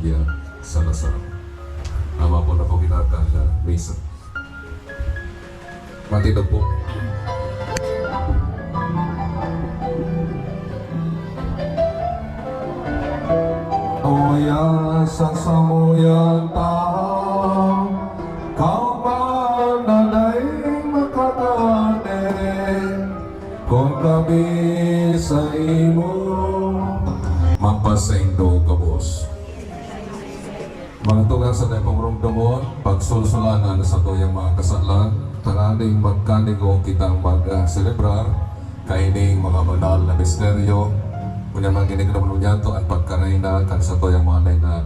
Lydia Salazar. Ama po na po kinakal na Mesa. Matindog po. Oya sa samuyan tao, kauban na'y makatane, kung kami sa imo, mapasaindo ka, boss. Mga tugang sa tayo pangramdamon, pagsulsulanan sa toyang mga kasalan, tanganing magkanigo kitang mag-celebrar, kaining mga banal na misteryo, kunya mga ginignaman niya to ang pagkarayna kan sa toyang mga nay na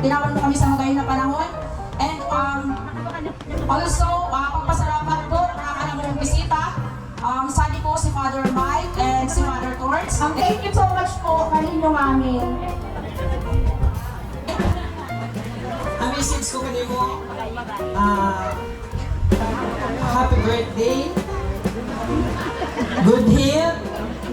tinawag mo kami sa magayon na panahon. And also, pagpasalamat po, nakakalang mong bisita. Sali po si Father Mike and si Father Torts. Thank you so much po kanino amin. Ang message ko kanimo, happy birthday, good health.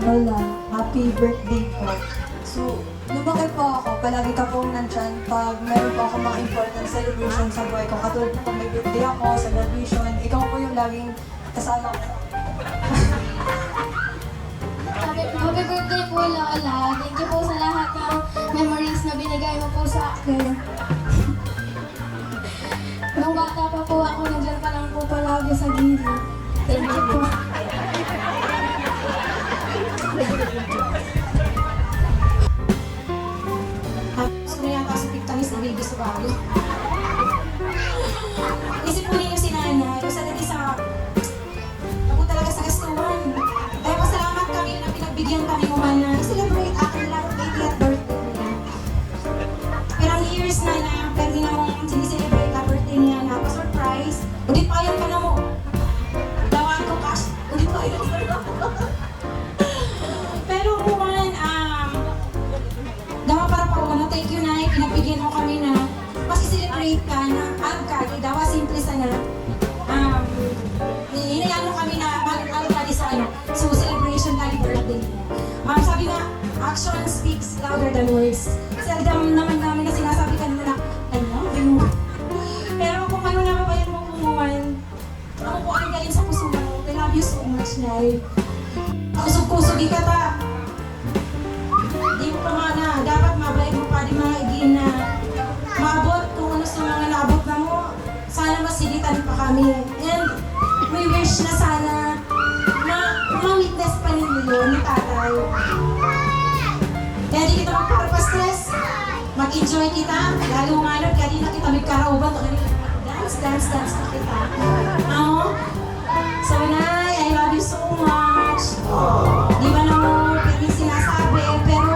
Lola, happy birthday po. So, lumaki po ako, palagi ka pong nandyan pag meron po ako mga important celebration sa buhay ko. Katulad po may birthday ako, celebration, ikaw po yung laging kasama ko. Happy birthday po, Lola. Thank you po sa lahat ng memories na binigay mo po sa akin. Nung bata pa po ako, nandiyan ka lang po palagi sa gilid. Thank you po. Gusto mo yata sa pictanis na baby sa bago. Isip po ninyo si nanay, kasi dati sa ako talaga sa gastuhan. Kaya pasalamat kami na pinagbigyan kami mo man na celebrate aking lang 80th birthday niya. Ilang years na pero hindi na mong sinicelebrate ang birthday niya na pa-surprise. Ulit pa yung ka mo. Lawan ko cash. Ulit pa yung pero kuman, dawa para po, no, thank you na, pinagbigyan mo kami na masiselebrate ka na ang kagi, dawa simple sana. Hinayaan mo kami na mag-ano kagi sa so celebration kagi birthday niya. Sabi nga, action speaks louder than words. Seldom naman namin na sinasabi ka na I love you. Pero kung ano na mabayan mo kumuman, ako po ang galing sa puso mo. I love you so much, Nay. Kusog-kusog ka ta. Di mo pa nga na, dapat mabayag mo pa di mga igin na maabot kung ano sa mga naabot na mo. Sana masilitan pa kami. And may wish na sana ma-witness pa ninyo ni tatay. Kaya di kita magpapag-stress. Mag-enjoy kita. Lalo nga nun, kaya di na kita magkarauban. Dance na kita. So, Nay, I love you so much. Di ba na mo pwedeng sinasabi, pero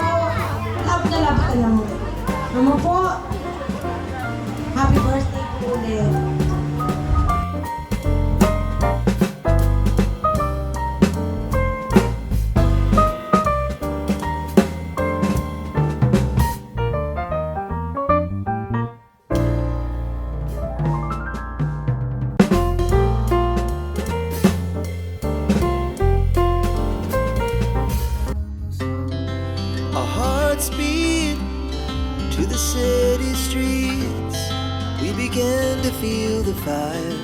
love ka na mo. Ano po? Happy birthday po ulit. Our hearts beat to the city streets. We began to feel the fire.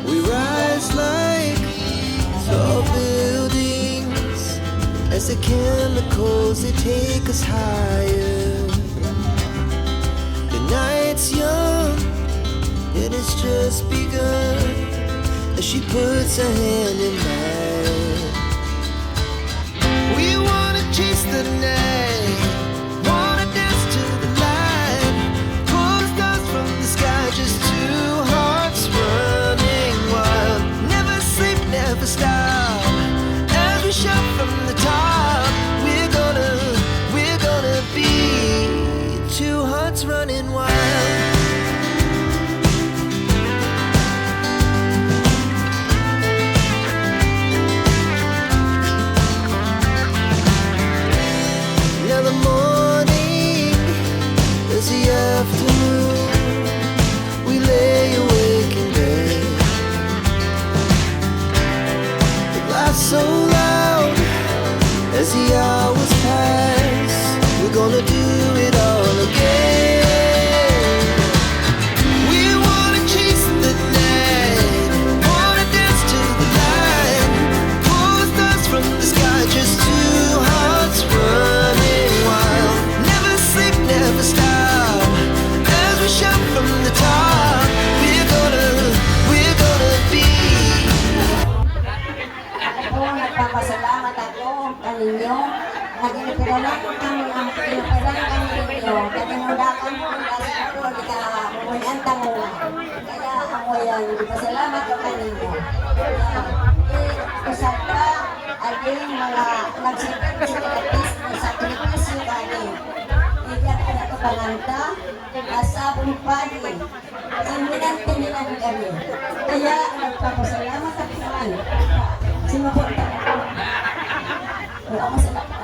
We rise like tall buildings as the chemicals they take us higher. The night's young, it has just begun as she puts her hand in mine. We wanna chase the night, wanna dance to the light, pull the stars from the sky, just two hearts running wild. Never sleep, never stop, as we shout from the top. We're gonna be two hearts running wild. Now the morning is the afternoon. We lay awake in bed. The laughs so loud as the hours pass. We're gonna do it all again. We wanna chase the night, wanna dance to the light, pull the stars from the sky, just two hearts running wild. Never sleep, never stop, as we shout from the top. We're gonna be. Ako nagpapasalamat ako kaninyo. Nagpipiralan ang pinapiralan ninyo. Katinundakan mo ang asuro di ka mumunanta mo. Kaya ako yan, nagpasalamat ko kaninyo. Usap ka, aging mga nagsipatis mo sa sakripisyo kani. panganta, asabong padi. Iminante nila ng kami. Kaya nagpapasalamat ako man. Sinuporta ako. Wala ko sa